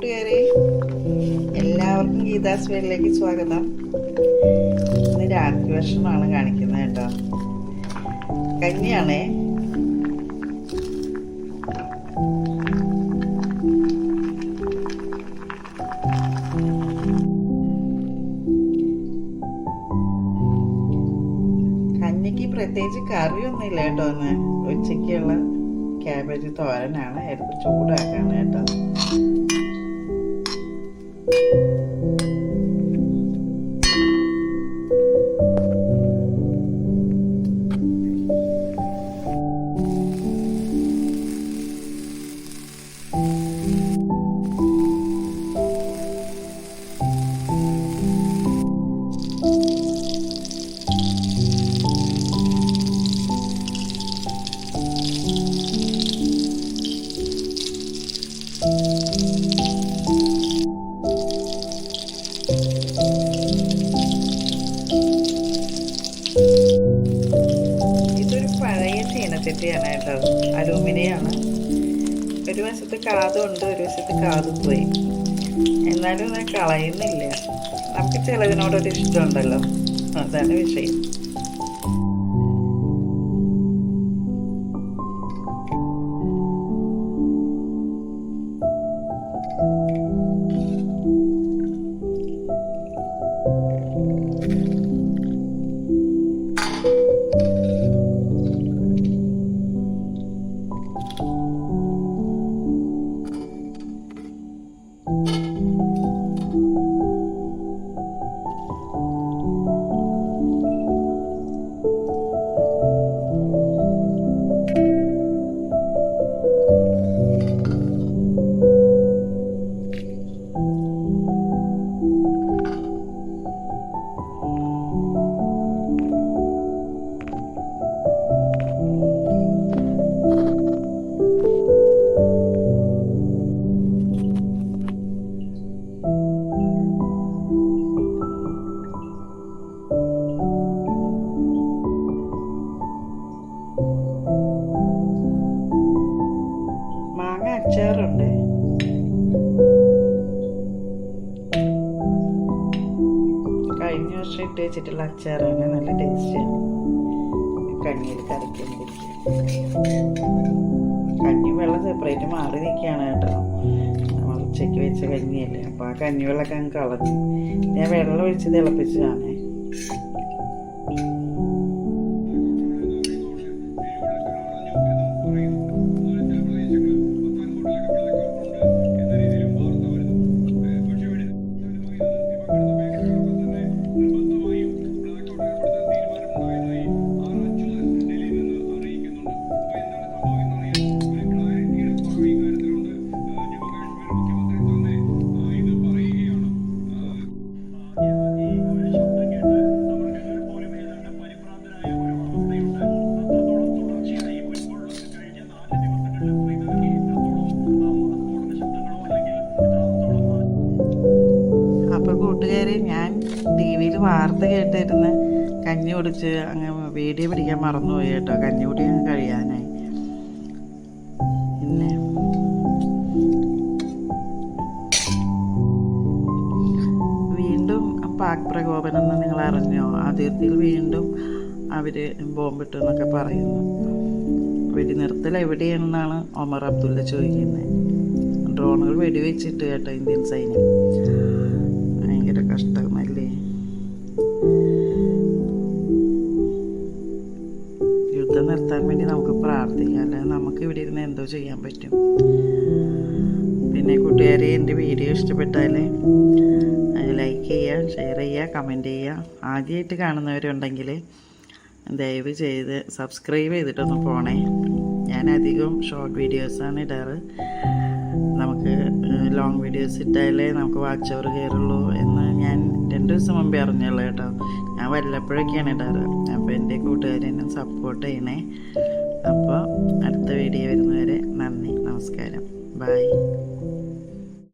കൂട്ടുകാരെ, എല്ലാവർക്കും ഗീതാസ് വേളിലേക്ക് സ്വാഗതം. ഇന്ന് രാത്രി ഭക്ഷണമാണ് കാണിക്കുന്നത് കേട്ടോ. കഞ്ഞിയാണേ. കഞ്ഞിക്ക് പ്രത്യേകിച്ച് കറിയൊന്നുമില്ല കേട്ടോ. ഒന്ന് ഉച്ചയ്ക്കുള്ള ക്യാബേജ് തോരനാണ്, എടുത്ത് ചൂടാക്കാണ് കേട്ടോ. ചട്ടിയാണ് കേട്ടോ, അലൂമിനിയാണ്. ഒരു വശത്ത് കാതുണ്ട്, ഒരു വശത്ത് കാതും പോയി. എന്നാലും ഞാൻ കളയുന്നില്ല. നമുക്ക് ചിലതിനോടൊരു ഇഷ്ടമുണ്ടല്ലോ, അതാണ് വിഷയം. അച്ചാറുണ്ട്. കഴിഞ്ഞ വർഷം ഇട്ട് വെച്ചിട്ടുള്ള അച്ചാറാണ്, നല്ല ടേസ്റ്റാണ്. കഞ്ഞിയിൽ കറിക്കാൻ കഞ്ഞി വെള്ളം സെപ്പറേറ്റ് മാറി നിൽക്കുകയാണ് കേട്ടോ. നമ്മൾ ഉച്ചയ്ക്ക് വെച്ച കഞ്ഞിയല്ലേ, അപ്പോൾ ആ കഞ്ഞിവെള്ളമൊക്കെ അങ്ങ് കളഞ്ഞു. ഞാൻ വെള്ളം ഒഴിച്ച് തിളപ്പിച്ചതാണ്. അപ്പോൾ കൂട്ടുകാരെ, ഞാൻ TV-യിൽ വാർത്ത കേട്ടിരുന്ന് കഞ്ഞി കുടിച്ച് അങ്ങ് വീഡിയോ പിടിക്കാൻ മറന്നുപോയി കേട്ടോ. കഞ്ഞി കുടി അങ്ങ് കഴിയാനായി. പിന്നെ വീണ്ടും പാക് പ്രകോപനം എന്ന് നിങ്ങൾ അറിഞ്ഞോ? അതിർത്തിയിൽ വീണ്ടും അവർ ബോംബിട്ടു എന്നൊക്കെ പറയുന്നു. വെടിനിർത്തൽ എവിടെയാണെന്നാണ് ഒമർ അബ്ദുള്ള ചോദിക്കുന്നത്. ഡ്രോണുകൾ വെടിവെച്ചിട്ട് കേട്ടോ ഇന്ത്യൻ സൈന്യം. ഭയങ്കര കഷ്ടമല്ലേ? യുദ്ധം നിർത്താൻ വേണ്ടി നമുക്ക് പ്രാർത്ഥിക്കാം, അല്ലാതെ നമുക്ക് ഇവിടെ ഇരുന്ന് എന്തോ ചെയ്യാൻ പറ്റും. പിന്നെ കൂട്ടുകാരെ, എൻ്റെ വീഡിയോ ഇഷ്ടപ്പെട്ടാൽ ലൈക്ക് ചെയ്യുക, ഷെയർ ചെയ്യുക, കമൻറ്റ് ചെയ്യുക. ആദ്യമായിട്ട് കാണുന്നവരുണ്ടെങ്കിൽ ദയവ് ചെയ്ത് സബ്സ്ക്രൈബ് ചെയ്തിട്ടൊന്ന് പോണേ. ഞാൻ അധികം ഷോർട്ട് വീഡിയോസാണ് ഇടാറ്. നമുക്ക് ലോങ് വീഡിയോസ് ഇട്ടാലേ നമുക്ക് വാച്ച് അവർ കയറുള്ളൂ എന്ന് ഞാൻ 2 ദിവസം മുമ്പേ അറിഞ്ഞുള്ളൂ കേട്ടോ. ഞാൻ വല്ലപ്പോഴൊക്കെയാണ് ഇടാറ്. അപ്പോൾ എൻ്റെ കൂട്ടുകാരെന്നെ സപ്പോർട്ട് ചെയ്യണേ. അപ്പോൾ അടുത്ത വീഡിയോ വരുന്നവരെ നന്ദി, നമസ്കാരം, ബൈ.